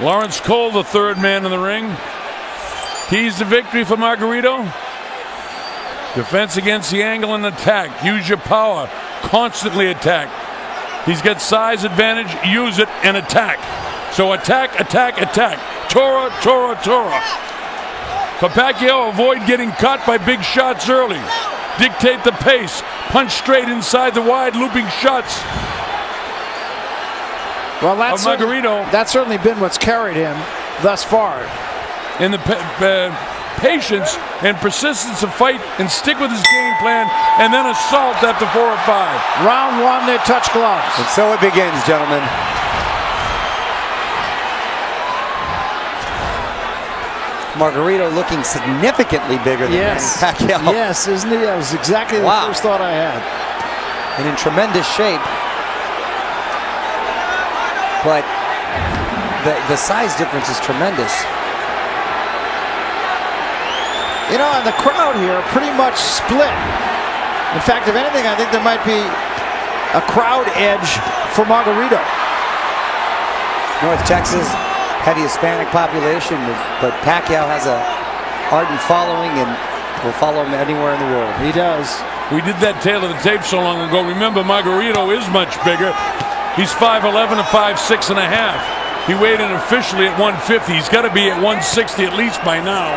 Lawrence Cole, the third man in the ring. Keys to victory for Margarito. Defense against the angle and attack. Use your power. Constantly attack. He's got size advantage. Use it and attack. So attack, attack, attack. Tora, Tora, Tora. For Pacquiao, avoid getting caught by big shots early. Dictate the pace. Punch straight inside the wide looping shots. Well, that's Margarito. That's certainly been what's carried him thus far. And the patience and persistence to fight and stick with his game plan and then assault after 4 or 5. Round 1, they touch gloves. And so it begins, gentlemen. Margarito looking significantly bigger than Manny Pacquiao. Yes, isn't he? That was exactly the first thought I had. And in tremendous shape. But the size difference is tremendous. You know, and the crowd here pretty much split. In fact, if anything, I think there might be a crowd edge for Margarito. North Texas, heavy Hispanic population, but Pacquiao has a ardent following and will follow him anywhere in the world. He does. We did that tail of the tape so long ago. Remember, Margarito is much bigger. He's 5'11" to 5'6.5". He weighed in officially at 150. He's got to be at 160 at least by now.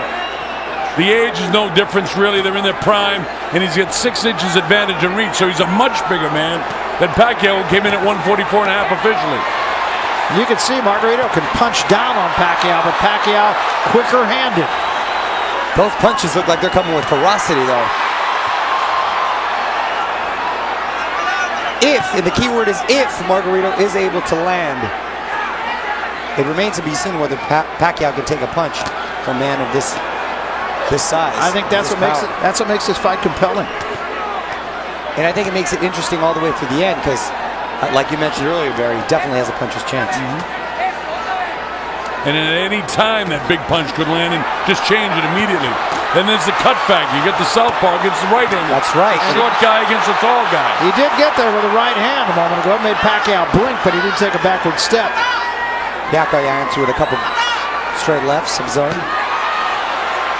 The age is no difference, really. They're in their prime, and he's got 6 inches advantage in reach, so he's a much bigger man than Pacquiao, who came in at 144.5 officially. You can see Margarito can punch down on Pacquiao, but Pacquiao quicker-handed. Both punches look like they're coming with ferocity, though. If, and the key word is if, Margarito is able to land, it remains to be seen whether Pacquiao can take a punch from a man of this size. I think that's what makes it. That's what makes this fight compelling. And I think it makes it interesting all the way through the end because, like you mentioned earlier, Barry, he definitely has a puncher's chance. And at any time, that big punch could land and just change it immediately. Then there's the cut factor. You get the southpaw against the right hand. That's right. Short guy against a tall guy. He did get there with the right hand a moment ago. Made Pacquiao blink, but he didn't take a backward step. Pacquiao answered with a couple straight lefts of his own.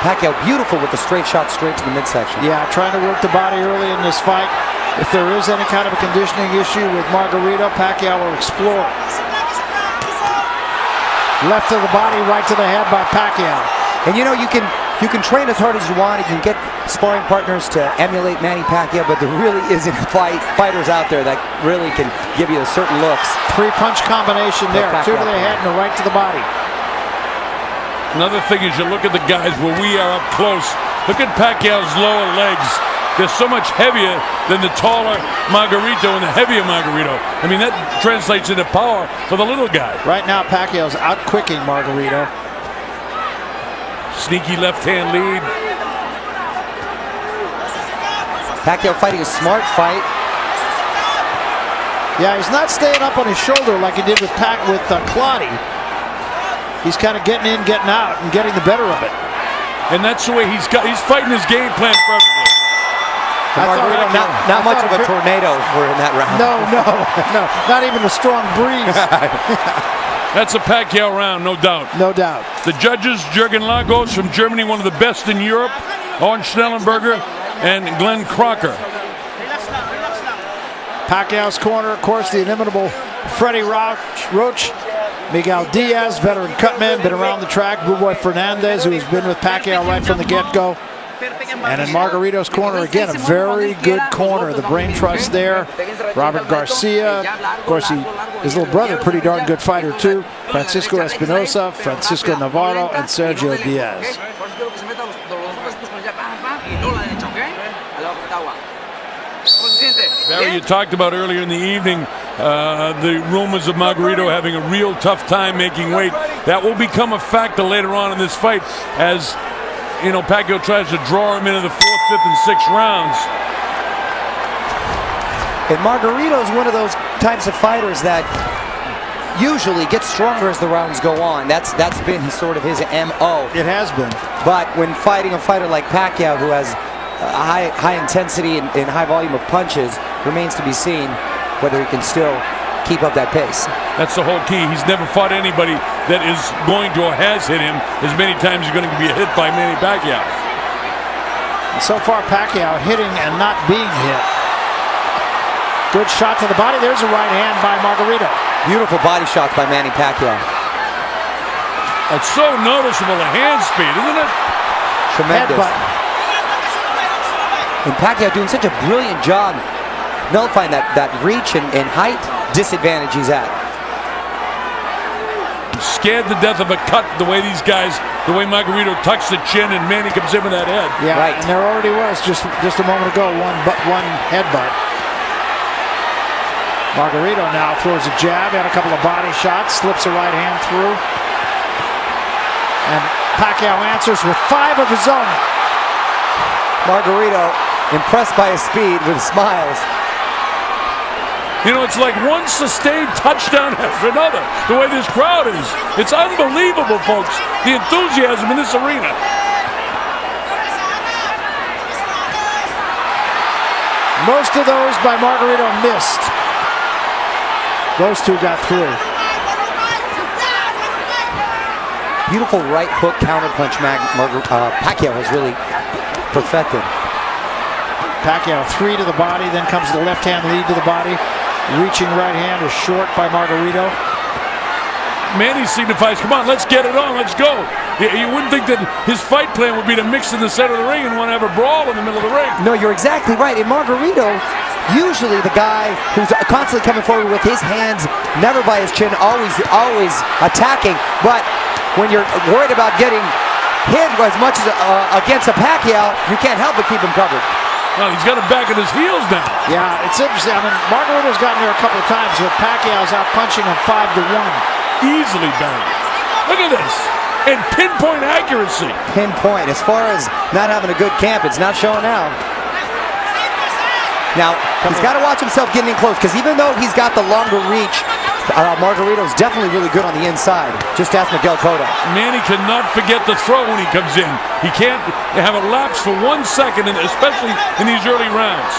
Pacquiao beautiful with the straight shot straight to the midsection. Yeah, trying to work the body early in this fight. If there is any kind of a conditioning issue with Margarito, Pacquiao will explore. Left to the body, right to the head by Pacquiao. And you know, you can train as hard as you want. You can get sparring partners to emulate Manny Pacquiao, but there really isn't fighters out there that really can give you certain looks. 3-punch combination there. 2 to the head and a right to the body. Another thing is you look at the guys where we are up close. Look at Pacquiao's lower legs. They're so much heavier than the taller Margarito and the heavier Margarito. I mean, that translates into power for the little guy. Right now, Pacquiao's out-quicking Margarito. Sneaky left-hand lead. Pacquiao fighting a smart fight. Yeah, he's not staying up on his shoulder like he did with Claudy. He's kind of getting in, getting out, and getting the better of it. And that's the way he's fighting his game plan perfectly. Not much of a tornado in that round. No, not even a strong breeze. That's a Pacquiao round, no doubt. No doubt. The judges, Jürgen Lagos from Germany, one of the best in Europe, Owen Schnellenberger, and Glenn Crocker. Pacquiao's corner, of course, the inimitable Freddie Roach. Miguel Diaz, veteran cutman, been around the track. Blue Boy Fernandez, who has been with Pacquiao right from the get-go. And in Margarito's corner, again, a very good corner. The brain trust there. Robert Garcia. Of course, his little brother, pretty darn good fighter, too. Francisco Espinosa, Francisco Navarro, and Sergio Diaz. Barry, you talked about earlier in the evening the rumors of Margarito having a real tough time making weight. That will become a factor later on in this fight as, you know, Pacquiao tries to draw him into the 4th, 5th, and 6th rounds. And Margarito is one of those types of fighters that usually gets stronger as the rounds go on. That's been sort of his MO. It has been. But when fighting a fighter like Pacquiao, who has a high intensity and high volume of punches, remains to be seen whether he can still keep up that pace. That's the whole key. He's never fought anybody that is going to or has hit him as many times as you're going to be hit by Manny Pacquiao. And so far, Pacquiao hitting and not being hit. Good shot to the body. There's a right hand by Margarito. Beautiful body shots by Manny Pacquiao. It's so noticeable, the hand speed, isn't it? Tremendous. Headbutt. And Pacquiao doing such a brilliant job nullifying that reach and height disadvantage he's at. I'm scared to death of a cut the way these guys, the way Margarito tucks the chin and Manny comes in with that head. Yeah, right. And there already was just a moment ago one headbutt. Margarito now throws a jab, had a couple of body shots, slips a right hand through. And Pacquiao answers with 5 of his own. Margarito impressed by his speed with smiles. You know, it's like one sustained touchdown after another, the way this crowd is. It's unbelievable, folks, the enthusiasm in this arena. Most of those by Margarito missed. Those two got through. Beautiful right hook counterpunch Pacquiao has really perfected. Pacquiao 3 to the body, then comes the left hand lead to the body. Reaching right hand is short by Margarito. Manny signifies, come on, let's get it on, let's go. You wouldn't think that his fight plan would be to mix in the center of the ring and want to have a brawl in the middle of the ring. No, you're exactly right. And Margarito, usually the guy who's constantly coming forward with his hands, never by his chin, always attacking. But when you're worried about getting hit as much as against a Pacquiao, you can't help but keep him covered. Well, he's got him back at his heels now. Yeah, it's interesting. I mean, Margarito's gotten there a couple of times, but Pacquiao's out punching him 5-1. Easily done. Look at this. And pinpoint accuracy. Pinpoint. As far as not having a good camp, it's not showing out. Now, he's got to watch himself getting in close, because even though he's got the longer reach, Margarito's definitely really good on the inside. Just ask Miguel Cotto. Manny cannot forget the throw when he comes in. He can't have it lapse for 1 second, and especially in these early rounds.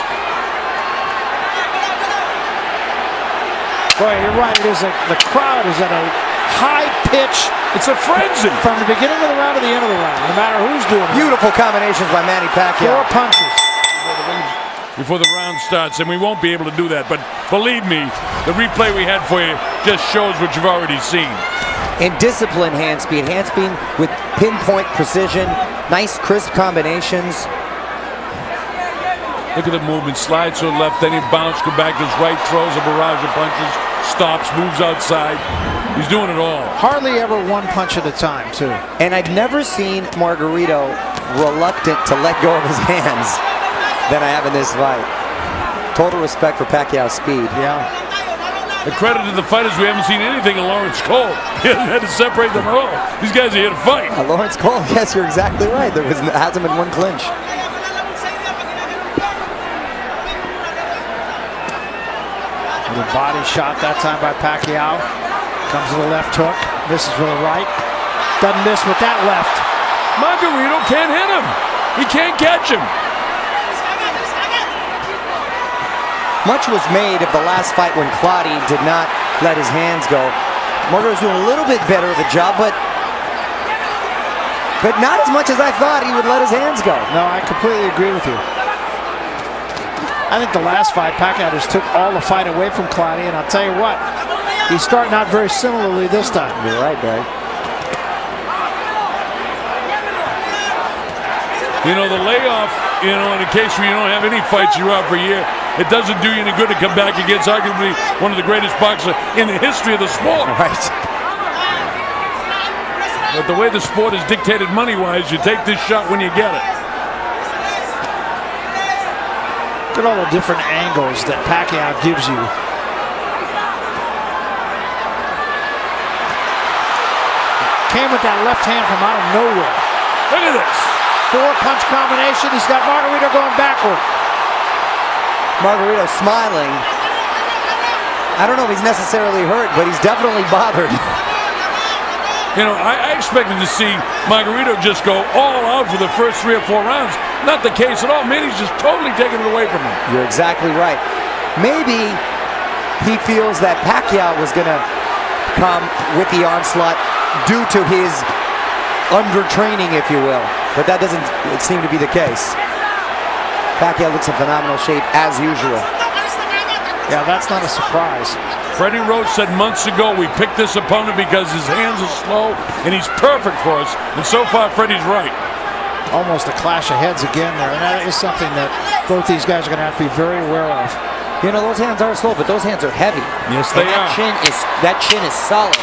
Boy, you're right. The crowd is at a high pitch. It's a frenzy. From the beginning of the round to the end of the round, no matter who's doing it. Beautiful combinations by Manny Pacquiao. 4 punches. Before the round starts, and we won't be able to do that. But believe me, the replay we had for you just shows what you've already seen. And disciplined hand speed with pinpoint precision, nice crisp combinations. Look at the movement, slides to the left, then he bounces, go back to his right, throws a barrage of punches, stops, moves outside. He's doing it all. Hardly ever 1 punch at a time, too. And I've never seen Margarito reluctant to let go of his hands than I have in this fight. Total respect for Pacquiao's speed. Yeah. The credit to the fighters, we haven't seen anything of Lawrence Cole. He had to separate them all. These guys are here to fight. Lawrence Cole, yes, you're exactly right. There hasn't been 1 clinch. The body shot that time by Pacquiao. Comes to the left hook. Misses with the right. Doesn't miss with that left. Margarito can't hit him. He can't catch him. Much was made of the last fight when Claudio did not let his hands go. Margarito's doing a little bit better of a job, but not as much as I thought he would let his hands go. No, I completely agree with you. I think the last fight, Pacquiao just took all the fight away from Claudio, and I'll tell you what, he's starting out very similarly this time. You're right, Barry. You know, the layoff, in a case where you don't have any fights, you're out for a year, it doesn't do you any good to come back against arguably one of the greatest boxers in the history of the sport. Right. But the way the sport is dictated money-wise, you take this shot when you get it. Look at all the different angles that Pacquiao gives you. Came with that left hand from out of nowhere. Look at this. 4-punch combination. He's got Margarito going backward. Margarito smiling. I don't know if he's necessarily hurt, but he's definitely bothered. You know, I expected to see Margarito just go all out for the first 3 or 4 rounds. Not the case at all. Manny's just totally taking it away from him. You're exactly right. Maybe he feels that Pacquiao was going to come with the onslaught due to his undertraining, if you will. But that doesn't seem to be the case. Pacquiao looks in phenomenal shape as usual. Yeah, that's not a surprise. Freddie Roach said months ago we picked this opponent because his hands are slow and he's perfect for us. And so far, Freddie's right. Almost a clash of heads again there, and that is something that both these guys are going to have to be very aware of. You know, those hands are slow, but those hands are heavy. Yes, they are. That chin is solid.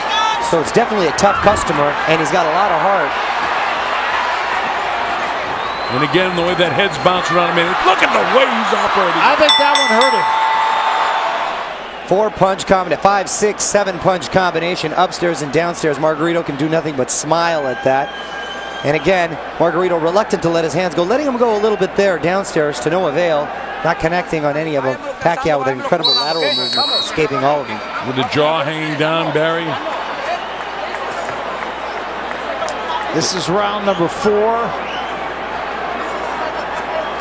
So it's definitely a tough customer, and he's got a lot of heart. And again, the way that head's bouncing around him, look at the way he's operating. I think that one hurt him. 4-punch combination, 5, 6, 7-punch combination, upstairs and downstairs. Margarito can do nothing but smile at that. And again, Margarito reluctant to let his hands go, letting him go a little bit there downstairs to no avail, not connecting on any of them. Pacquiao with an incredible lateral movement, escaping all of them. With the jaw hanging down, Barry. This is round number 4.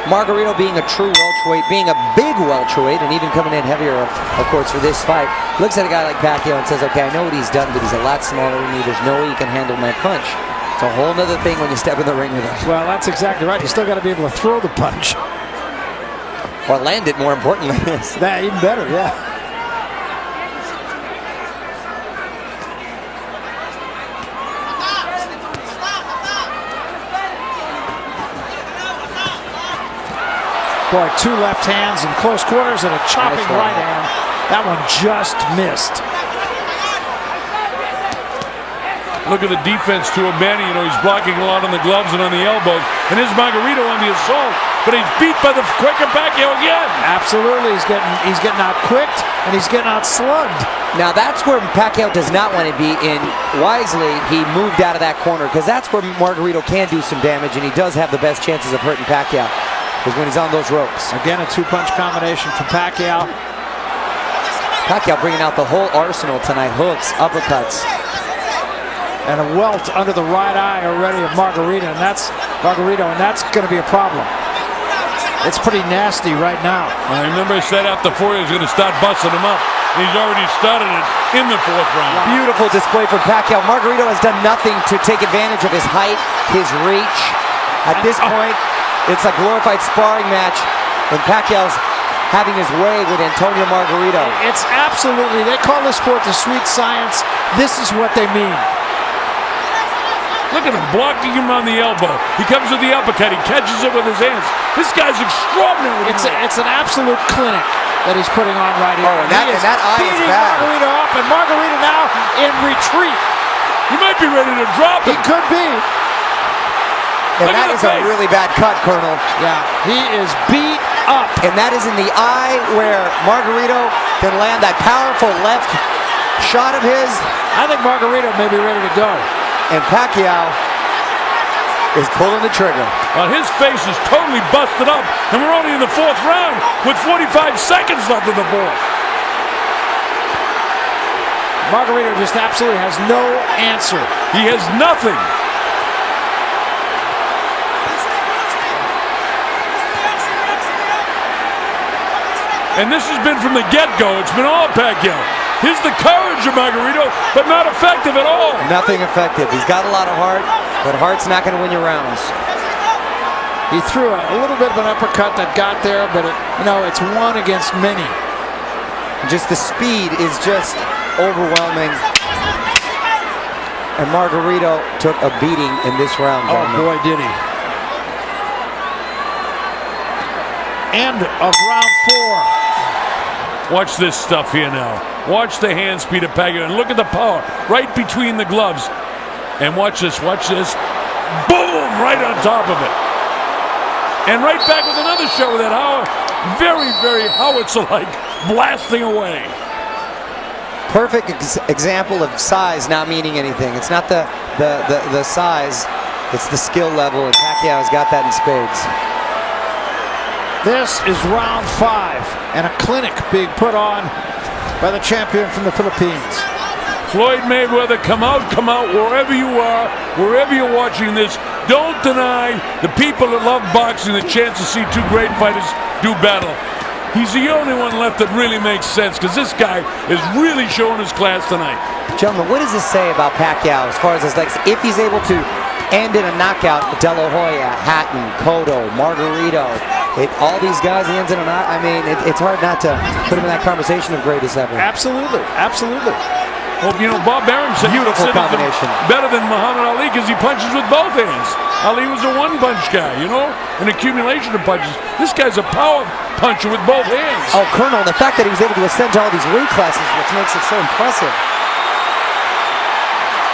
Margarito being a true welterweight, being a big welterweight, and even coming in heavier, of course, for this fight, looks at a guy like Pacquiao and says, okay, I know what he's done, but he's a lot smaller than me. There's no way he can handle my punch. It's a whole nother thing when you step in the ring with him. Well, that's exactly right. You still got to be able to throw the punch. Or land it, more importantly. That even better, yeah. Boy, 2 left hands in close quarters and a chopping right hand. That one just missed. Look at the defense to a Manny. You know, he's blocking a lot on the gloves and on the elbows. And here's Margarito on the assault. But he's beat by the quicker Pacquiao again. Absolutely. He's getting out quicked and he's getting out slugged. Now that's where Pacquiao does not want to be in. Wisely, he moved out of that corner because that's where Margarito can do some damage, and he does have the best chances of hurting Pacquiao is when he's on those ropes. Again, a 2-punch combination from Pacquiao. Pacquiao bringing out the whole arsenal tonight. Hooks, uppercuts. And a welt under the right eye already of Margarito, and that's going to be a problem. It's pretty nasty right now. I remember I said after 4 he was going to start busting him up. He's already started it in the 4th round. Beautiful display from Pacquiao. Margarito has done nothing to take advantage of his height, his reach. At this point, it's a glorified sparring match, and Pacquiao's having his way with Antonio Margarito. It's absolutely, they call this sport the sweet science. This is what they mean. Look at him blocking him on the elbow. He comes with the uppercut. He catches it with his hands. This guy's extraordinary. It's an absolute clinic that he's putting on right here. Oh, and that eye is beating bad. Margarito up, and Margarito now in retreat. He might be ready to drop He him. could be. And that is a really bad cut, Colonel. Yeah, he is beat up. And that is in the eye where Margarito can land that powerful left shot of his. I think Margarito may be ready to go. And Pacquiao is pulling the trigger. Well, his face is totally busted up, and we're only in the 4th round with 45 seconds left in the 4th. Margarito just absolutely has no answer. He has nothing. And this has been from the get-go. It's been all Pacquiao. Here's the courage of Margarito, but not effective at all. Nothing effective. He's got a lot of heart, but heart's not going to win your rounds. He threw a little bit of an uppercut that got there, but it's one against many. Just the speed is just overwhelming. And Margarito took a beating in this round, gentlemen. Oh boy, did he. End of round 4. Watch this stuff here now. Watch the hand speed of Pacquiao, and look at the power right between the gloves. And watch this, boom, right on top of it. And right back with another shot with that very, very howitzer-like blasting away. Perfect example of size not meaning anything. It's not the size, it's the skill level, and Pacquiao's got that in spades. This is round 5, and a clinic being put on by the champion from the Philippines. Floyd Mayweather, come out wherever you are, wherever you're watching this. Don't deny the people that love boxing the chance to see 2 great fighters do battle. He's the only one left that really makes sense because this guy is really showing his class tonight. Gentlemen, what does this say about Pacquiao as far as his legs? If he's able to end in a knockout, De La Hoya, Hatton, Cotto, Margarito, all these guys, he ends in a knockout. I mean, it's hard not to put him in that conversation of greatest ever. Absolutely, absolutely. Well, you know, Bob Arum said Beautiful combination. Better than Muhammad Ali because he punches with both hands. Ali was a one-punch guy, you know, an accumulation of punches. This guy's a power puncher with both hands. Oh, Colonel, the fact that he was able to ascend to all these weight classes, which makes it so impressive.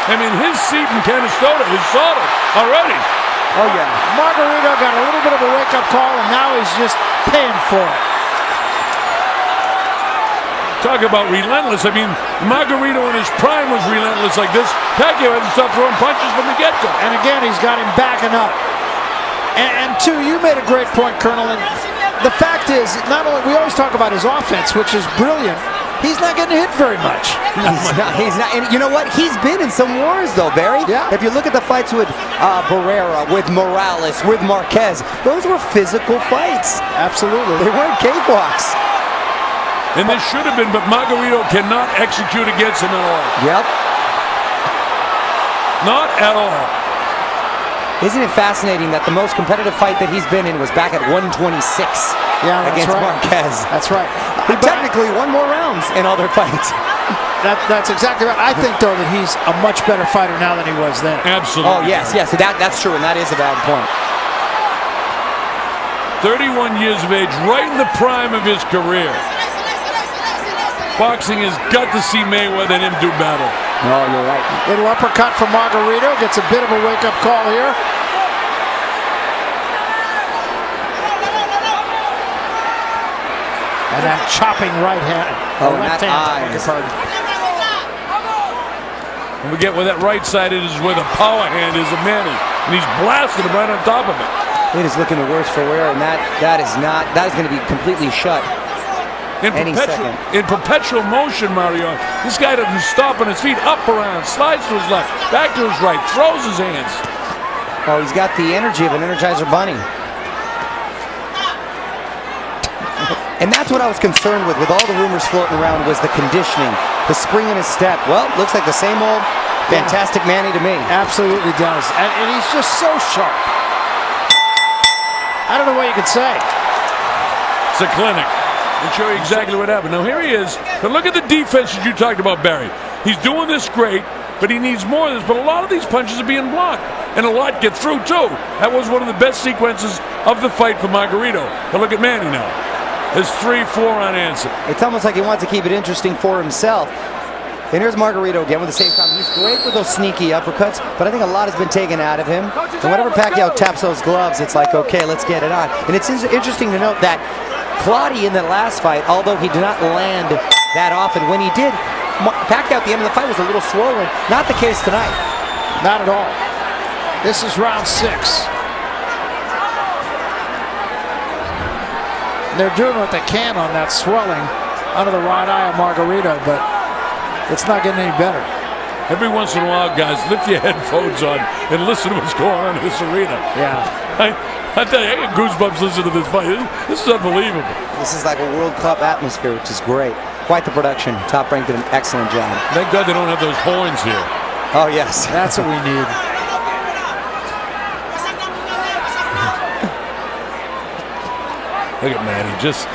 I mean, his seat in Canastota is solid already. Oh, yeah. Margarito got a little bit of a wake-up call, and now he's just paying for it. Talk about relentless. I mean, Margarito in his prime was relentless like this. Pacquiao had to stop throwing punches from the get-go. And again, he's got him backing up. And two, you made a great point, Colonel. And the fact is, not only we always talk about his offense, which is brilliant, he's not getting hit very much. He's not. And you know what? He's been in some wars, though, Barry. Yeah. If you look at the fights with Barrera, with Morales, with Marquez, those were physical fights. Absolutely. They weren't cakewalks. And this should have been, but Margarito cannot execute against him at all. Yep. Not at all. Isn't it fascinating that the most competitive fight that he's been in was back at 126 against Marquez? That's right. He technically won more rounds in all their fights. That's exactly right. I think, though, that he's a much better fighter now than he was then. Absolutely. Oh, yes. That's true, and that is a valid point. 31 years of age, right in the prime of his career. Boxing has got to see Mayweather and him do battle. No, you're right. Little uppercut from Margarito. Gets a bit of a wake-up call here. And that chopping right hand. Oh, and left that hand. eye. And we get where that right side is where the power hand is of Manny. And he's blasting him right on top of it. It is looking the worse for wear, and that is going to be completely shut. In perpetual motion, Mario. This guy doesn't stop on his feet. Up, around, slides to his left, back to his right, throws his hands. Oh, he's got the energy of an Energizer Bunny. And that's what I was concerned with all the rumors floating around, was the conditioning, the spring in his step. Well, looks like the same old fantastic Manny to me. Absolutely does. And he's just so sharp. I don't know what you could say. It's a clinic. And show you exactly what happened. Now here he is. But look at the defense that you talked about, Barry. He's doing this great, but he needs more of this. But a lot of these punches are being blocked, and a lot get through too. That was one of the best sequences of the fight for Margarito. But look at Manny now. There's 3-4 unanswered. It's almost like he wants to keep it interesting for himself. And here's Margarito again with the same time. He's great with those sneaky uppercuts, but I think a lot has been taken out of him. And whenever Pacquiao taps those gloves, it's like, okay, let's get it on. And it's interesting to note that Claudia in the last fight, although he did not land that often, when he did, Pacquiao at the end of the fight was a little swollen. Not the case tonight. Not at all. This is round 6. They're doing what they can on that swelling under the right eye of Margarito, but it's not getting any better. Every once in a while, guys, lift your headphones on and listen to what's going on in this arena. Yeah. I tell you, I get goosebumps listening to this fight. This is unbelievable. This is like a World Cup atmosphere, which is great. Quite the production. Top Rank did an excellent job. Thank God they don't have those horns here. Oh, yes. That's what we need. Look at Manny, just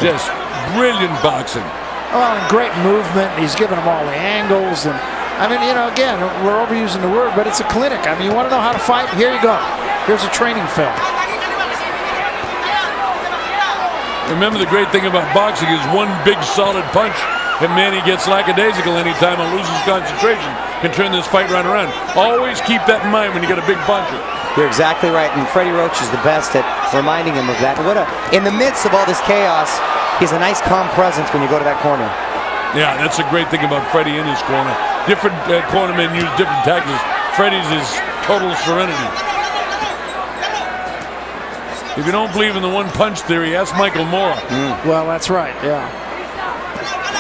brilliant boxing. Oh, and great movement. He's giving them all the angles. And I mean, you know, again, we're overusing the word, but it's a clinic. I mean, you want to know how to fight? Here you go. Here's a training film. Remember, the great thing about boxing is one big solid punch, and Manny gets lackadaisical anytime and loses concentration, can turn this fight right around. Always keep that in mind when you get a big puncher. You're exactly right, and Freddie Roach is the best at reminding him of that. In the midst of all this chaos, he's a nice calm presence when you go to that corner. Yeah, that's a great thing about Freddie in his corner. Different cornermen use different tactics. Freddie's is total serenity. If you don't believe in the one-punch theory, ask Michael Moore. Well, that's right, yeah.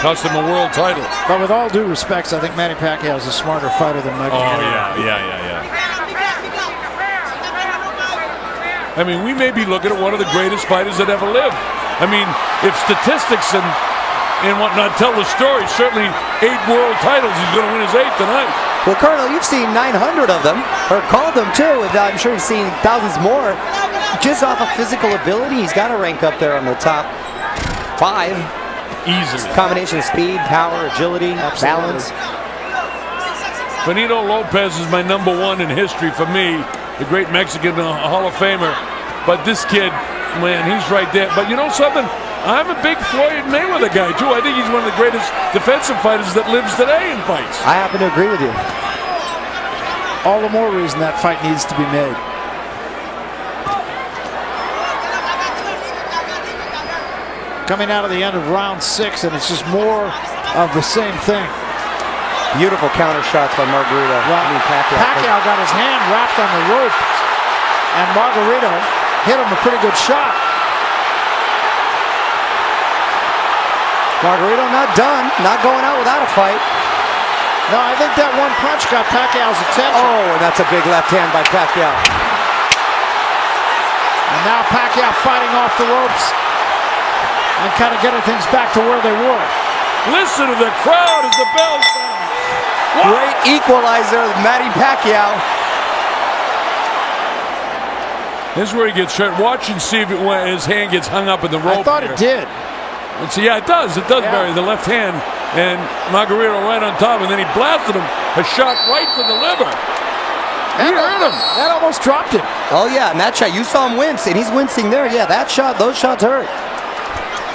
Cost him a world title. But with all due respects, I think Manny Pacquiao is a smarter fighter than Michael Moore. Yeah. I mean, we may be looking at one of the greatest fighters that ever lived. I mean, if statistics and whatnot tell the story, certainly 8 world titles. He's going to win his 8th tonight. Well, Colonel, you've seen 900 of them, or called them too, and I'm sure you've seen thousands more. Just off of physical ability, he's got to rank up there on the top 5. Easily. Combination of speed, power, agility, balance. Benito Lopez is my number 1 in history for me, the great Mexican Hall of Famer. But this kid, man, he's right there. But you know something? I'm a big Floyd Mayweather guy, too. I think he's one of the greatest defensive fighters that lives today in fights. I happen to agree with you. All the more reason that fight needs to be made. Coming out of the end of round 6, and it's just more of the same thing. Beautiful counter shots by Margarito. Well, Pacquiao got his hand wrapped on the rope, and Margarito hit him a pretty good shot. Margarito not done, not going out without a fight. No, I think that one punch got Pacquiao's attention. Oh, and that's a big left hand by Pacquiao. And now Pacquiao fighting off the ropes and kind of getting things back to where they were. Listen to the crowd as the bell sounds. Great equalizer, Manny Pacquiao. This is where he gets hurt. Watch and see if his hand gets hung up in the rope. I thought it did. And so, yeah, it does. It does, Barry. The left hand, and Margarito right on top, and then he blasted him a shot right to the liver. He hurt him. That almost dropped him. Oh yeah, and that shot, you saw him wince, and he's wincing there. Yeah, that shot, those shots hurt.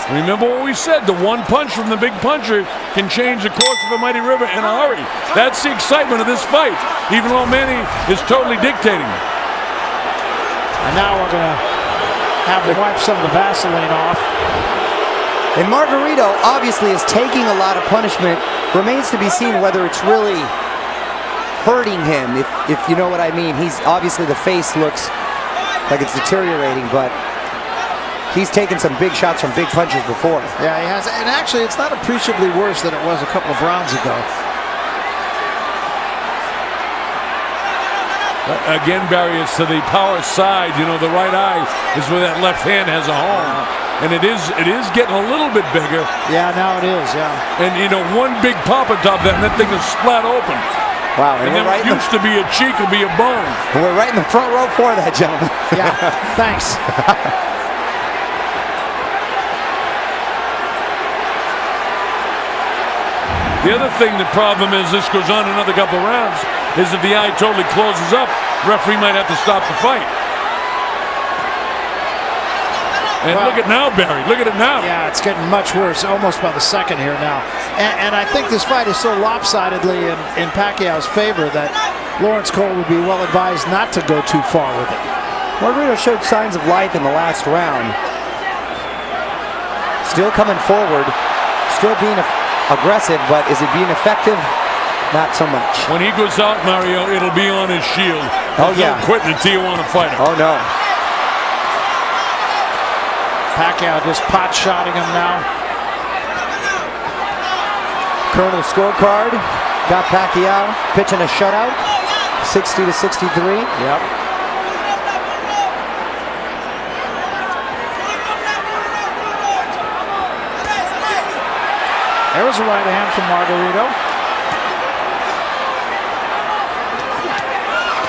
Remember what we said, the one punch from the big puncher can change the course of a mighty river in a hurry. That's the excitement of this fight, even though Manny is totally dictating. And now we're going to have to wipe some of the Vaseline off. And Margarito obviously is taking a lot of punishment. Remains to be seen whether it's really hurting him, if you know what I mean. He's obviously, the face looks like it's deteriorating, but he's taken some big shots from big punches before. Yeah, he has. And actually, it's not appreciably worse than it was a couple of rounds ago. Again, Barry, it's to the power side. You know, the right eye is where that left hand has a home. And it is getting a little bit bigger. Yeah, now it is, yeah. And, you know, one big pop atop that, and that thing is splat open. Wow. And then what used to be a cheek will be a bone. We're right in the front row for that, gentlemen. Yeah, thanks. The other thing, the problem is, this goes on another couple rounds, is if the eye totally closes up, referee might have to stop the fight. And look at now, Barry. Look at it now. Yeah, it's getting much worse, almost by the second here now. And I think this fight is so lopsidedly in Pacquiao's favor that Lawrence Cole would be well advised not to go too far with it. Margarito showed signs of life in the last round. Still coming forward, still being aggressive, but is it being effective? Not so much. When he goes out, Mario, it'll be on his shield. Oh, yeah. Quitting until you want to fight him. Oh, no. Pacquiao just pot-shotting him now. Colonel scorecard. Got Pacquiao pitching a shutout. 60-63. Yep. There was a right hand from Margarito.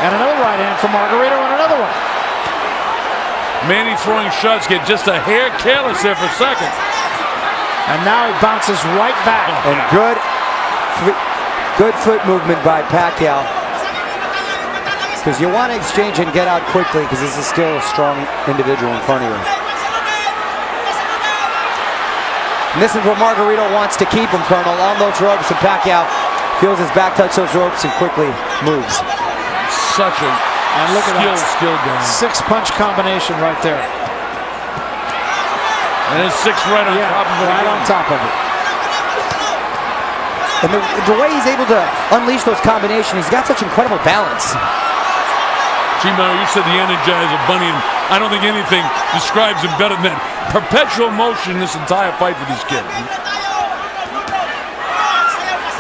And another right hand from Margarito, and another one. Manny throwing shots, get just a hair careless there for a second. And now he bounces right back. And good foot movement by Pacquiao. Because you want to exchange and get out quickly, because this is still a strong individual in front of you. And this is where Margarito wants to keep him, Colonel, on those ropes, and Pacquiao feels his back touch those ropes and quickly moves. Such a look at skill game. 6-punch combination right there. And it's 6 right on top of it. Right on top of it. And the way he's able to unleash those combinations, he's got such incredible balance. Gee, Mario, you said the Energizer Bunny, and I don't think anything describes him better than perpetual motion this entire fight for this kid.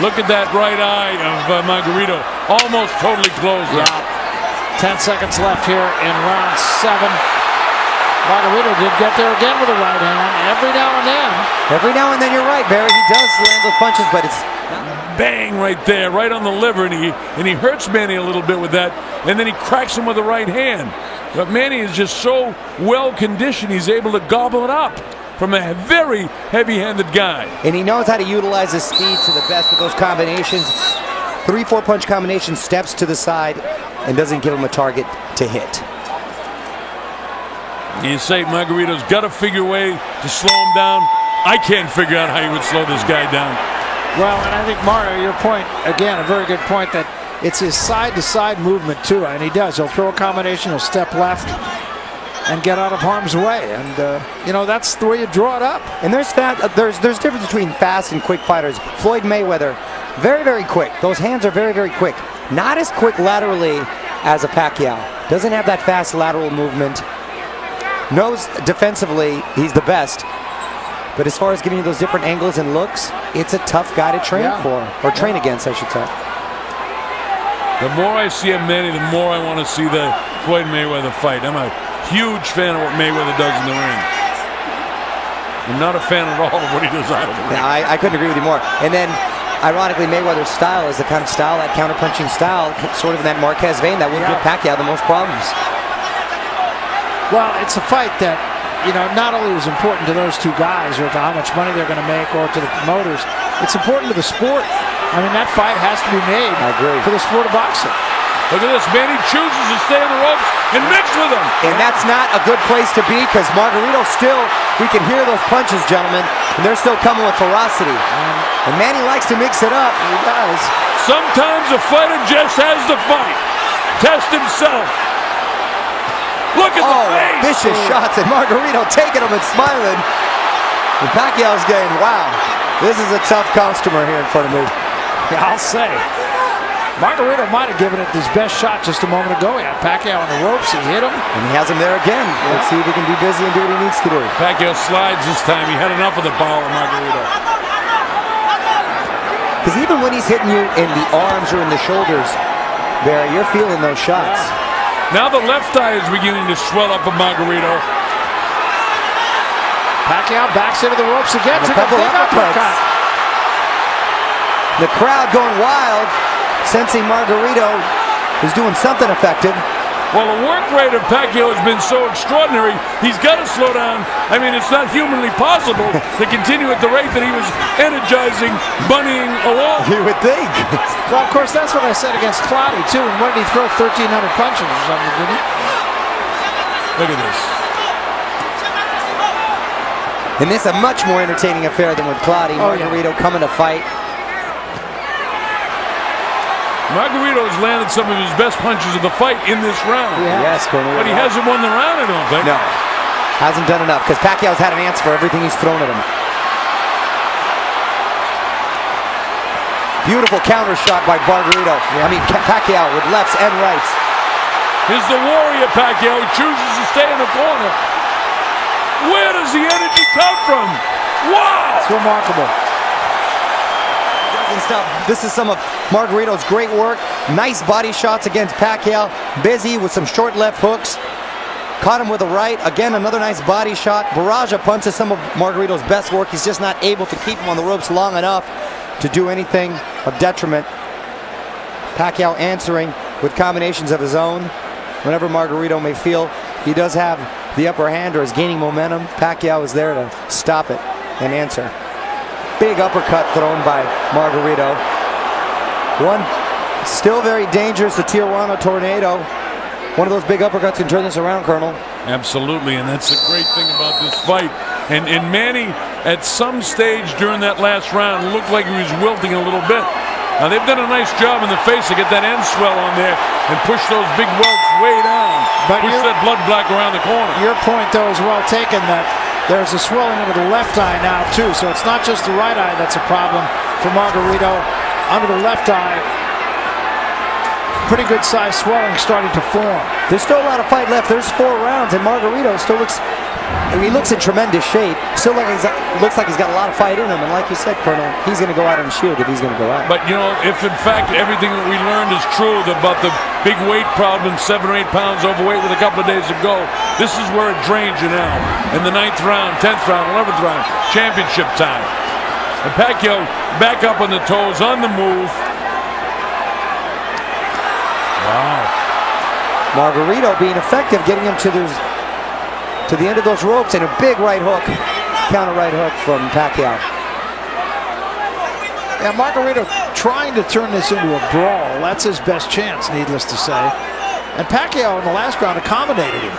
Look at that right eye of Margarito, almost totally closed. Yeah. 10 seconds left here in round 7. Margarito did get there again with a right hand every now and then. Every now and then, you're right, Barry. He does land those punches, but it's Bang right there, right on the liver, and he hurts Manny a little bit with that, and then he cracks him with the right hand. But Manny is just so well conditioned, he's able to gobble it up from a very heavy-handed guy. And he knows how to utilize his speed to the best with those combinations. 3-4 punch combination, steps to the side, and doesn't give him a target to hit. You say Margarito's got to figure a way to slow him down. I can't figure out how he would slow this guy down. Well, and I think, Mario, your point, again, a very good point, that it's his side-to-side movement, too, and he does. He'll throw a combination, he'll step left, and get out of harm's way. And, you know, that's the way you draw it up. And there's difference between fast and quick fighters. Floyd Mayweather, very, very quick. Those hands are very, very quick. Not as quick laterally as a Pacquiao. Doesn't have that fast lateral movement. Knows defensively he's the best. But as far as giving you those different angles and looks, it's a tough guy to train for, or train against, I should say. The more I see of Manny, the more I want to see the Floyd Mayweather fight. I'm a huge fan of what Mayweather does in the ring. I'm not a fan at all of what he does out of the ring. Yeah, I couldn't agree with you more. And then, ironically, Mayweather's style is the kind of style, that counter-punching style, sort of in that Marquez vein, that would give Pacquiao the most problems. Well, it's a fight that, you know, not only is important to those two guys or to how much money they're going to make or to the promoters, it's important to the sport. I mean, that fight has to be made for the sport of boxing. Look at this. Manny chooses to stay on the ropes and mix with them. And that's not a good place to be, because Margarito still, we can hear those punches, gentlemen, and they're still coming with ferocity. And Manny likes to mix it up. He does. Sometimes a fighter just has to fight. Test himself. Look at the face. Vicious shots, and Margarito taking them and smiling. And Pacquiao's getting, wow, this is a tough customer here in front of me. Yeah, I'll say. Margarito might have given it his best shot just a moment ago. He had Pacquiao on the ropes. He hit him. And he has him there again. Let's see if he can be busy and do what he needs to do. Pacquiao slides this time. He had enough of the power of Margarito. Because even when he's hitting you in the arms or in the shoulders, Barry, you're feeling those shots. Now the left eye is beginning to swell up of Margarito. Pacquiao backs into the ropes again. A couple uppercuts. The crowd going wild, sensing Margarito is doing something effective. Well, the work rate of Pacquiao has been so extraordinary, he's got to slow down. I mean, it's not humanly possible to continue at the rate that he was energizing, bunnying along. You would think. Well, of course, that's what I said against Clottey, too. And what did he throw? 1,300 punches or something, didn't he? Look at this. And this is a much more entertaining affair than with Clottey. Margarito coming to fight. Margarito has landed some of his best punches of the fight in this round. Yes, Cornelio. But he hasn't won the round, I don't think. No, hasn't done enough, because Pacquiao's had an answer for everything he's thrown at him. Beautiful counter shot by Margarito. I mean, Pacquiao with lefts and rights. Here's the warrior Pacquiao. He chooses to stay in the corner. Where does the energy come from? Wow! It's remarkable. Stop. This is some of Margarito's great work. Nice body shots against Pacquiao. Busy with some short left hooks. Caught him with a right. Again, another nice body shot. Barrage of punches, some of Margarito's best work. He's just not able to keep him on the ropes long enough to do anything of detriment. Pacquiao answering with combinations of his own. Whenever Margarito may feel he does have the upper hand or is gaining momentum, Pacquiao is there to stop it and answer. Big uppercut thrown by Margarito. One still very dangerous, the Tijuana Tornado. One of those big uppercuts can turn this around, Colonel. Absolutely, and that's the great thing about this fight. And Manny, at some stage during that last round, looked like he was wilting a little bit. Now, they've done a nice job in the face to get that end swell on there and push those big welts way down. But push that blood black around the corner. Your point, though, is well taken, that there's a swelling under the left eye now, too. So it's not just the right eye that's a problem for Margarito. Under the left eye, pretty good sized swelling starting to form. There's still a lot of fight left. There's 4 rounds, and Margarito still looks. He looks in tremendous shape. Still looks like he's got a lot of fight in him. And like you said, Colonel, he's going to go out on shield if he's going to go out. But, you know, if in fact everything that we learned is true about the big weight problem, 7 or 8 pounds overweight with a couple of days ago, this is where it drains you now. In the 9th round, 10th round, 11th round, championship time. And Pacquiao back up on the toes, on the move. Wow. Margarito being effective, getting him to the end of those ropes, and a big right hook, counter right hook from Pacquiao. Yeah, Margarito trying to turn this into a brawl. That's his best chance, needless to say. And Pacquiao in the last round accommodated him.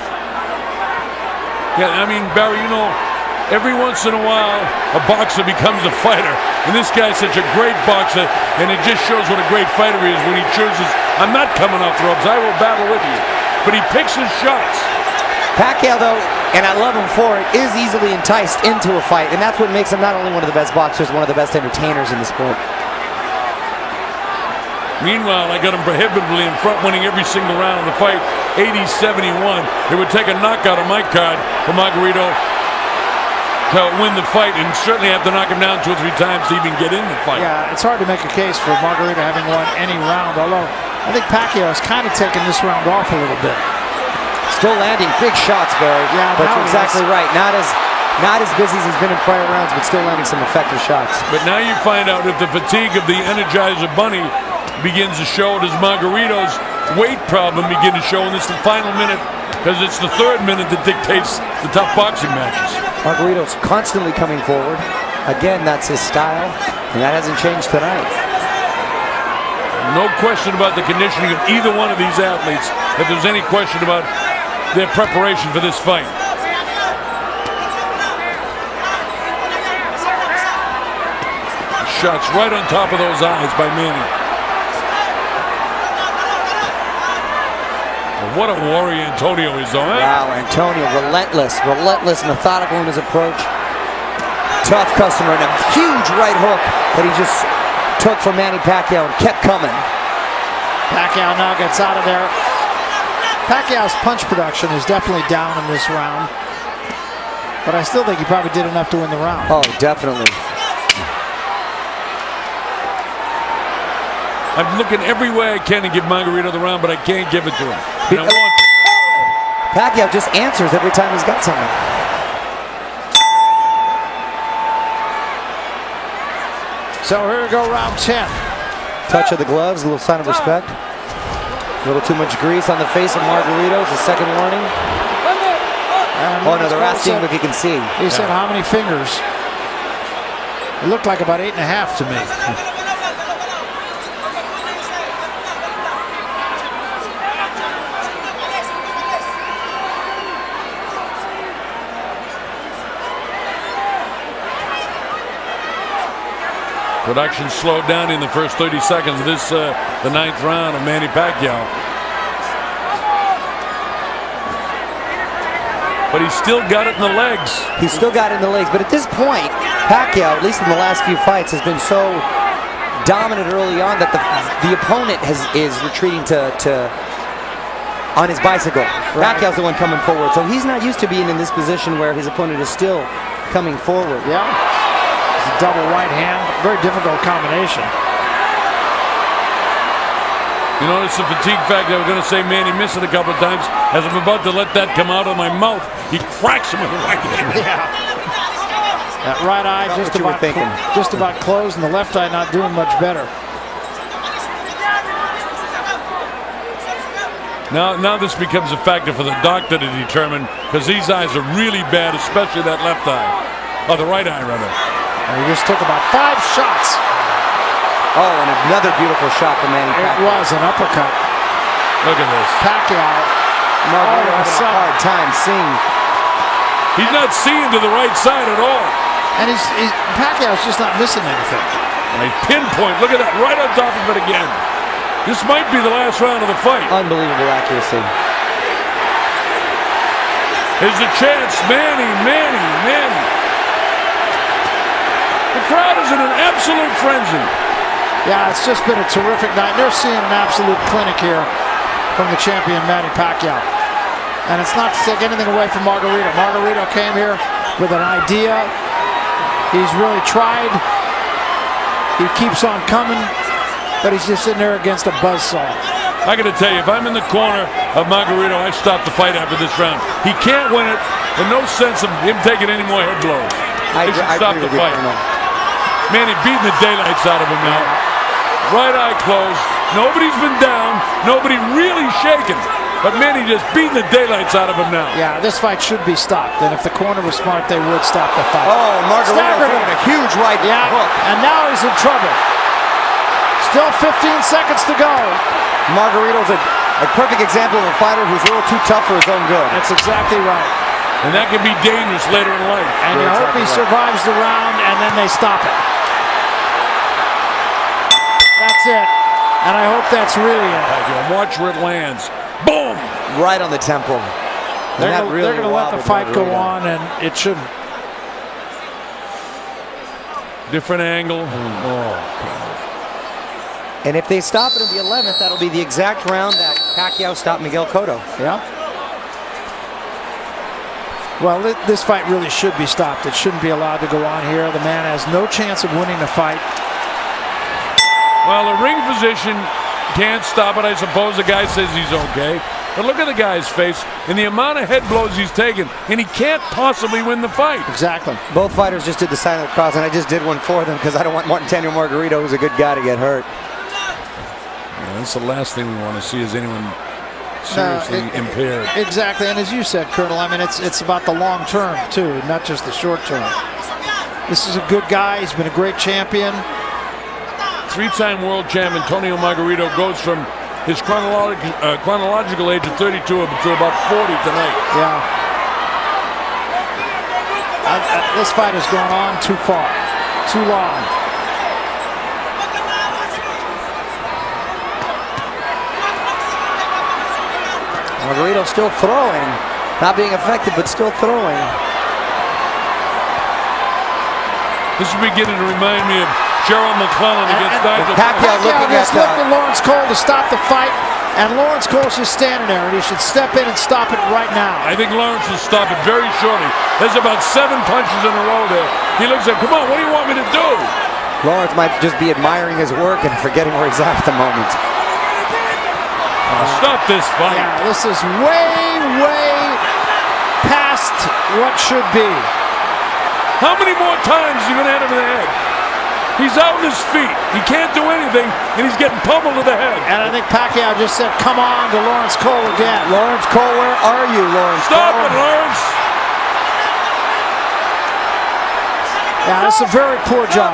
Yeah, I mean, Barry, you know, every once in a while, a boxer becomes a fighter. And this guy's such a great boxer, and it just shows what a great fighter he is when he chooses, I'm not coming off the ropes, I will battle with you. But he picks his shots. Pacquiao, though, and I love him for it, is easily enticed into a fight, and that's what makes him not only one of the best boxers, one of the best entertainers in the sport. Meanwhile, I got him prohibitively in front, winning every single round of the fight, 80-71. It would take a knockout on my card for Margarito to win the fight, and certainly have to knock him down 2 or 3 times to even get in the fight. Yeah, it's hard to make a case for Margarito having won any round, although I think Pacquiao has kind of taken this round off a little bit. Still landing big shots, Barry. Yeah, but you're exactly right. Not as busy as he's been in prior rounds, but still landing some effective shots. But now you find out if the fatigue of the Energizer Bunny begins to show, does Margarito's weight problem begin to show in this the final minute? Because it's the 3rd minute that dictates the tough boxing matches. Margarito's constantly coming forward. Again, that's his style, and that hasn't changed tonight. No question about the conditioning of either one of these athletes, if there's any question about their preparation for this fight. Shots right on top of those eyes by Manny. What a warrior Antonio is, though, eh? Wow, Antonio, relentless, methodical in his approach. Tough customer, and a huge right hook that he just took from Manny Pacquiao and kept coming. Pacquiao now gets out of there. Pacquiao's punch production is definitely down in this round, but I still think he probably did enough to win the round. Oh, definitely. I'm looking every way I can to give Margarito the round, but I can't give it to him. And I want to. Pacquiao just answers every time he's got something. So here we go, round 10. Touch of the gloves, a little sign of respect. A little too much grease on the face of Margarito. It's a second warning. Oh no, they're asking if he can see. He said how many fingers? It looked like about 8.5 to me. Production slowed down in the first 30 seconds of this, the 9th round of Manny Pacquiao. But he's still got it in the legs. He's still got it in the legs, but at this point, Pacquiao, at least in the last few fights, has been so dominant early on that the opponent is retreating on his bicycle. Right. Pacquiao's the one coming forward, so he's not used to being in this position where his opponent is still coming forward. Yeah. It's a double right hand, very difficult combination. You notice the fatigue factor. I was going to say Manny missed it a couple of times. As I'm about to let that come out of my mouth, he cracks him with the right hand. Yeah. That right eye just about closed, and the left eye not doing much better. Now this becomes a factor for the doctor to determine, because these eyes are really bad, especially that left eye. Or the right eye, rather. And he just took about 5 shots. Oh, and another beautiful shot from Manny Pacquiao. It was an uppercut. Look at this. Pacquiao. Margarito having a hard time seeing. He's not seeing to the right side at all. And Pacquiao's just not missing anything. Right, pinpoint. Look at that. Right on top of it again. This might be the last round of the fight. Unbelievable accuracy. Here's a chance. Manny. The crowd is in an absolute frenzy. Yeah, it's just been a terrific night. They're seeing an absolute clinic here from the champion, Manny Pacquiao. And it's not to take anything away from Margarito. Margarito came here with an idea. He's really tried. He keeps on coming, but he's just sitting there against a buzzsaw. I got to tell you, if I'm in the corner of Margarito, I stop the fight after this round. He can't win it, and no sense of him taking any more head blows. They should stop the fight. Manny beating the daylights out of him now. Right eye closed. Nobody's been down. Nobody really shaken. But Manny just beating the daylights out of him now. Yeah, this fight should be stopped. And if the corner was smart, they would stop the fight. Oh, Margarito taking a huge right hook. And now he's in trouble. Still 15 seconds to go. Margarito's a perfect example of a fighter who's a little too tough for his own good. That's exactly right. And that can be dangerous later in life. And you hope he survives the round, and then they stop it. That's it. And I hope that's really it. Watch where it lands. Boom! Right on the temple. They're going to let the fight go on, and it shouldn't. Different angle. Oh, God. And if they stop it in the 11th, that'll be the exact round that Pacquiao stopped Miguel Cotto. Yeah. Well, this fight really should be stopped. It shouldn't be allowed to go on here. The man has no chance of winning the fight. Well, the ring physician can't stop it. I suppose the guy says he's okay. But look at the guy's face and the amount of head blows he's taken, and he can't possibly win the fight. Exactly. Both fighters just did the sign of the cross, and I just did one for them because I don't want Martin Margarito, who's a good guy, to get hurt. Yeah, that's the last thing we want to see is anyone seriously impaired. Exactly, and as you said, Colonel, I mean, it's about the long term, too, not just the short term. This is a good guy. He's been a great champion. Three-time world champ Antonio Margarito goes from his chronological age of 32 to about 40 tonight. Yeah. This fight has gone on too far, too long. Margarito still throwing, not being effective, but still throwing. This is beginning to remind me of Gerald McClellan against Nigel. Pacquiao just looked at Lawrence Cole to stop the fight, and Lawrence Cole's just standing there, and he should step in and stop it right now. I think Lawrence will stop it very shortly. There's about 7 punches in a row there. He looks like, come on, what do you want me to do? Lawrence might just be admiring his work and forgetting where he's at the moment. Stop this fight. Yeah, this is way past what should be. How many more times is he going to hit him in the head? He's out on his feet. He can't do anything, and he's getting pummeled to the head. And I think Pacquiao just said, come on, to Lawrence Cole again. Lawrence Cole, where are you, Lawrence Stop Cole? it, Lawrence. Yeah, that's a very poor job.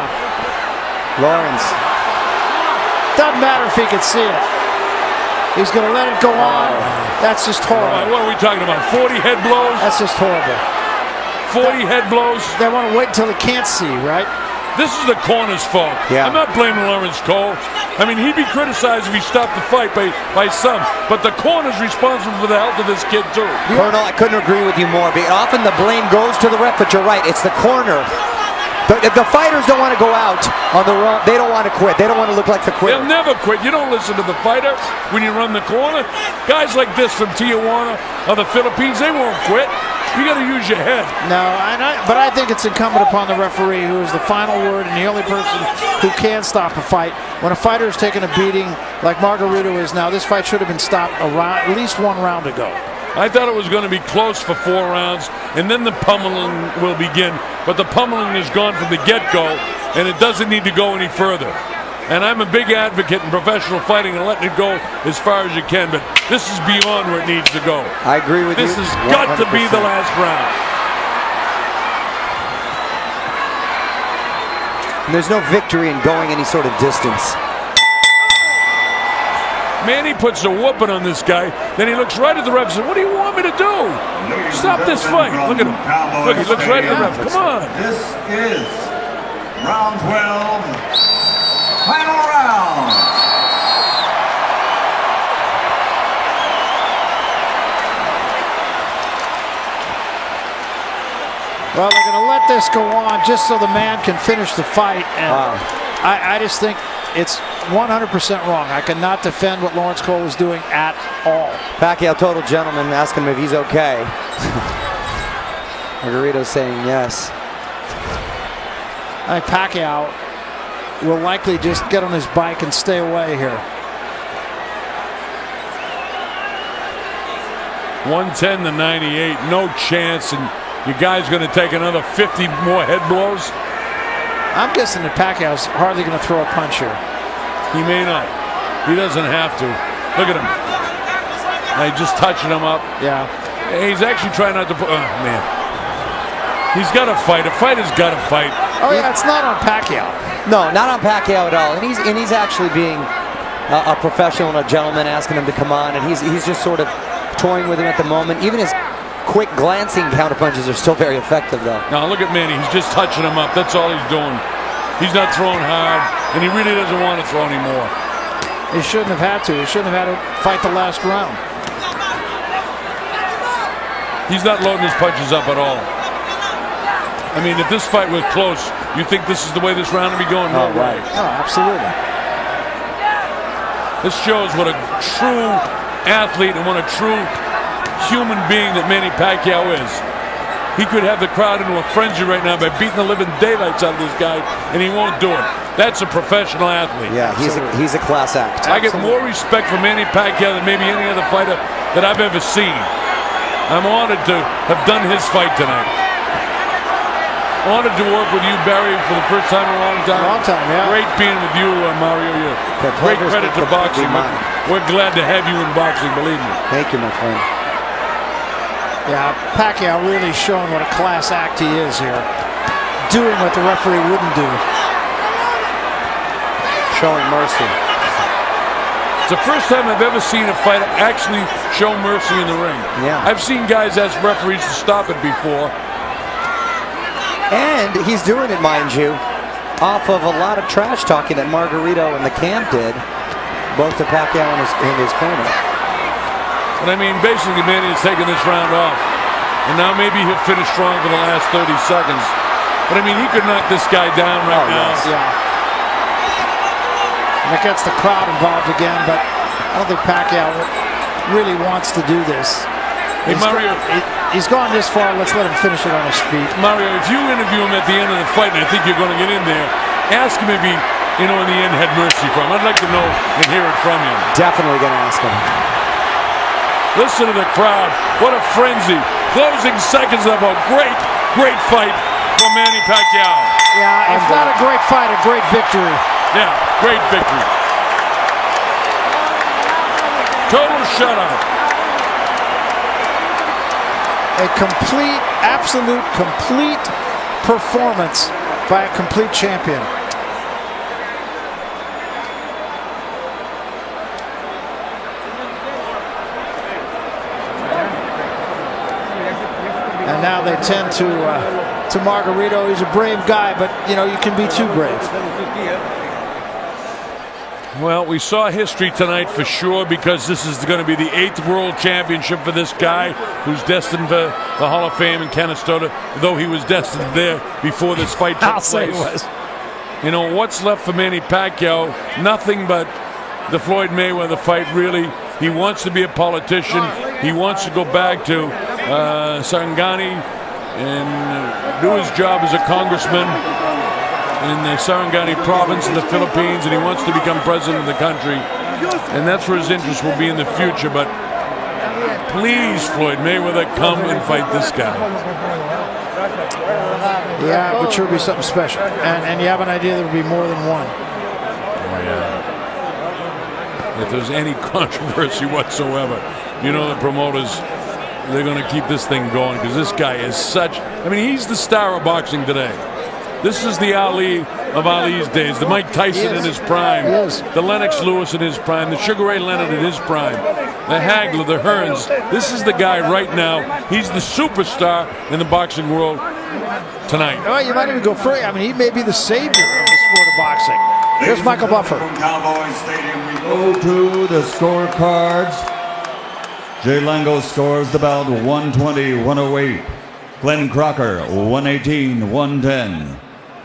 Lawrence. Doesn't matter if he can see it. He's going to let it go on. That's just horrible. What are we talking about, 40 head blows? That's just horrible. 40 head blows? They want to wait until he can't see, right? This is the corner's fault. Yeah. I'm not blaming Lawrence Cole. I mean, he'd be criticized if he stopped the fight by some, but the corner's responsible for the health of this kid, too. Colonel, I couldn't agree with you more. Often the blame goes to the ref, but you're right. It's the corner. The fighters don't want to go out on the run. They don't want to quit. They don't want to look like the quitter. They'll never quit. You don't listen to the fighter when you run the corner. Guys like this from Tijuana or the Philippines, they won't quit. You got to use your head. No, but I think it's incumbent upon the referee, who is the final word and the only person who can stop a fight. When a fighter is taking a beating like Margarito is now, this fight should have been stopped at least 1 round ago. I thought it was going to be close for 4 rounds, and then the pummeling will begin. But the pummeling is gone from the get-go, and it doesn't need to go any further. And I'm a big advocate in professional fighting and letting it go as far as you can, but this is beyond where it needs to go. I agree with you. This has got to be the last round. And there's no victory in going any sort of distance. Manny puts a whooping on this guy, then he looks right at the ref and says, what do you want me to do? Stop this fight. Look at him. Look, he looks right at the ref. Come on. This is round 12, final round. Well, they're going to let this go on just so the man can finish the fight. And I just think it's 100% wrong. I cannot defend what Lawrence Cole was doing at all. Pacquiao, total gentleman, asking him if he's okay. Margarito saying yes. I think Pacquiao will likely just get on his bike and stay away here. 110 to 98, no chance, and your guy's going to take another 50 more head blows. I'm guessing that Pacquiao's hardly going to throw a punch here. He may not. He doesn't have to. Look at him. He's just touching him up. Yeah. He's actually trying not to put. Oh, man. He's got to fight. A fighter's got to fight. Oh, yeah, it's not on Pacquiao. No, not on Pacquiao at all. And he's actually being a professional and a gentleman, asking him to come on. And he's just sort of toying with him at the moment. Even his quick glancing counterpunches are still very effective, though. Now look at Manny. He's just touching him up. That's all he's doing. He's not throwing hard, and he really doesn't want to throw anymore. He shouldn't have had to. He shouldn't have had to fight the last round. He's not loading his punches up at all. I mean, if this fight was close, you think this is the way this round would be going? No way. Oh, absolutely. This shows what a true athlete and what a true human being that Manny Pacquiao is. He could have the crowd into a frenzy right now by beating the living daylights out of this guy, and he won't do it. That's a professional athlete. Yeah, he's a class act. I get more respect for Manny Pacquiao than maybe any other fighter that I've ever seen. I'm honored to have done his fight tonight. Honored to work with you, Barry, for the first time in a long time. Long time, yeah. Great being with you, Mario. Great credit to boxing. We're glad to have you in boxing, believe me. Thank you, my friend. Yeah, Pacquiao really showing what a class act he is here. Doing what the referee wouldn't do. Showing mercy. It's the first time I've ever seen a fighter actually show mercy in the ring. Yeah. I've seen guys ask referees to stop it before. And he's doing it, mind you, off of a lot of trash talking that Margarito and the camp did, both to Pacquiao in his corner. But I mean, basically, Manny is taking this round off. And now maybe he'll finish strong for the last 30 seconds. But I mean, he could knock this guy down right now. Yes. Yeah. And it gets the crowd involved again, but I don't think Pacquiao really wants to do this. Hey, Mario. He's gone this far. Let's let him finish it on his feet. Mario, if you interview him at the end of the fight, and I think you're going to get in there, ask him if he, in the end, had mercy from him. I'd like to know and hear it from him. Definitely going to ask him. Listen to the crowd. What a frenzy. Closing seconds of a great, great fight for Manny Pacquiao. Yeah, if not a great fight, a great victory. Yeah, great victory. Total shutout. A complete, absolute, complete performance by a complete champion. And now they tend to Margarito. He's a brave guy, but you can be too brave. Well, we saw history tonight for sure, because this is going to be the 8th World Championship for this guy who's destined for the Hall of Fame in Canastota, though he was destined there before this fight took I'll say place. he was. What's left for Manny Pacquiao? Nothing but the Floyd Mayweather fight, really. He wants to be a politician. He wants to go back to Sarangani and do his job as a congressman in the Sarangani province in the Philippines, and he wants to become president of the country. And that's where his interest will be in the future. But please, Floyd Mayweather, come and fight this guy. Yeah, it would sure be something special. And you have an idea there would be more than one. Oh, yeah. If there's any controversy whatsoever, the promoters, they're going to keep this thing going, because this guy is he's the star of boxing today. This is the Ali of Ali's days, the Mike Tyson in his prime, the Lennox Lewis in his prime, the Sugar Ray Leonard in his prime, the Hagler, the Hearns. This is the guy right now. He's the superstar in the boxing world tonight. Well, you might even go further. I mean, he may be the savior of the sport of boxing. Here's Michael Buffer. From Cowboy Stadium, we Go to the scorecards. Jay Lango scores the bout 120-108. Glenn Crocker 118-110.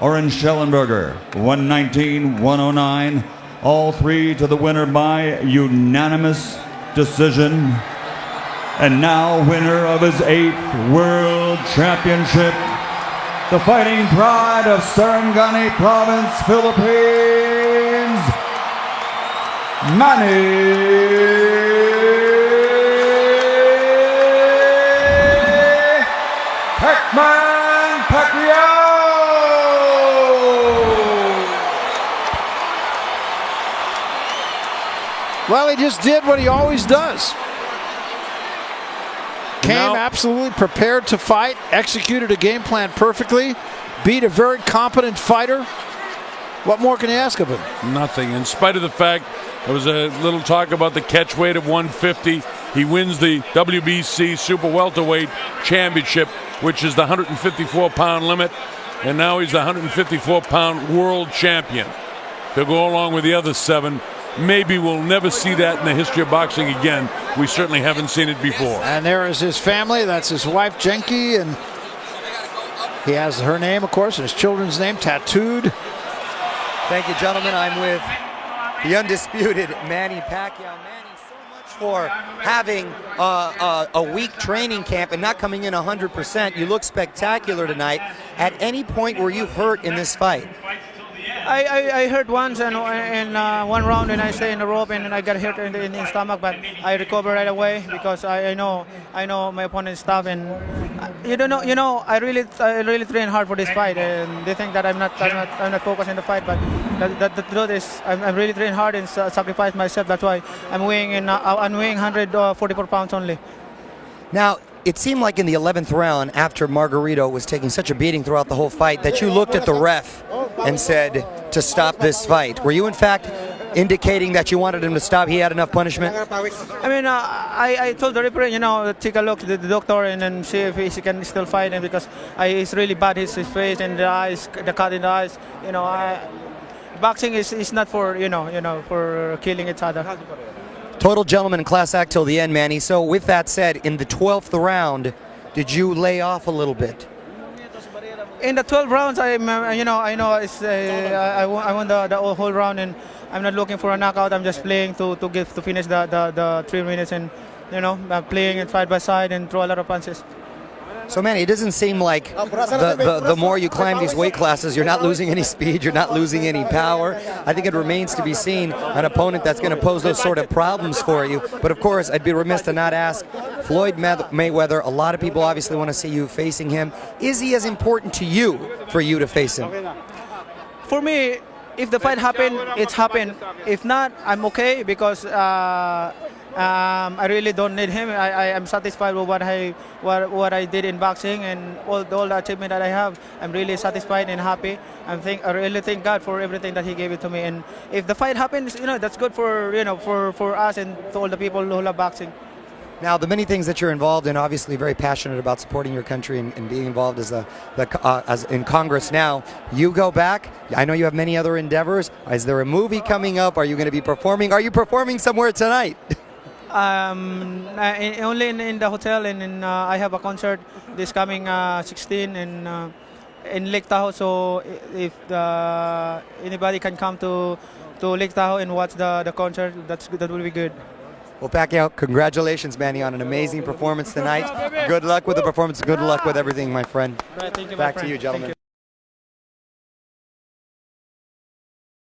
Oren Schellenberger, 119-109. All three to the winner by unanimous decision. And now winner of his 8th World Championship, the fighting pride of Sarangani Province, Philippines, Manny Pacquiao! Well, he just did what he always does. Came Now- absolutely prepared to fight, executed a game plan perfectly, beat a very competent fighter. What more can you ask of him? Nothing. In spite of the fact there was a little talk about the catch weight of 150, he wins the WBC Super Welterweight Championship, which is the 154-pound limit, and now he's the 154-pound world champion. To go along with the other 7, maybe we'll never see that in the history of boxing again. We certainly haven't seen it before. And there is his family. That's his wife, Jenky, and he has her name, of course, and his children's name tattooed. Thank you, gentlemen. I'm with the undisputed Manny Pacquiao. Manny, so much for having a week training camp and not coming in 100%. You look spectacular tonight. At any point were you hurt in this fight? I hurt once in one round, and I stay in the rope, and I got hit in the stomach. But I recover right away because I know my opponent's tough, and I really train hard for this fight. And they think that I'm not focused in the fight, but the truth is I'm really train hard and sacrifice myself. That's why I'm weighing 144 pounds only. Now, it seemed like in the 11th round, after Margarito was taking such a beating throughout the whole fight, that you looked at the ref and said to stop this fight. Were you, in fact, indicating that you wanted him to stop? He had enough punishment? I mean, I told the referee, take a look at the doctor and then see if he can still fight him, because it's really bad, his face and the eyes, the cut in the eyes. Boxing is not for, for killing each other. Total gentleman class act till the end, Manny. So with that said, in the 12th round, did you lay off a little bit? In the 12 rounds, I know I won the whole round, and I'm not looking for a knockout. I'm just playing to finish the 3 minutes, and playing it side by side and throw a lot of punches. So, Manny, it doesn't seem like the more you climb these weight classes, you're not losing any speed, you're not losing any power. I think it remains to be seen an opponent that's going to pose those sort of problems for you. But, of course, I'd be remiss to not ask Floyd Mayweather. A lot of people obviously want to see you facing him. Is he as important to you for you to face him? For me, if the fight happened, it's happened. If not, I'm okay, because I really don't need him. I am satisfied with what I did in boxing, and all the achievement that I have. I'm really satisfied and happy. I really thank God for everything that He gave it to me. And if the fight happens, that's good for us and to all the people who love boxing. Now, the many things that you're involved in, obviously very passionate about supporting your country and being involved as in Congress now. You go back. I know you have many other endeavors. Is there a movie coming up? Are you going to be performing? Are you performing somewhere tonight? Only in the hotel, and I have a concert this coming 16 in Lake Tahoe. So if anybody can come to Lake Tahoe and watch the concert, that will be good. Well, Pacquiao, congratulations, Manny, on an amazing performance tonight. Good luck with the performance. Good luck with everything, my friend. Right, thank you, Back to you, gentlemen.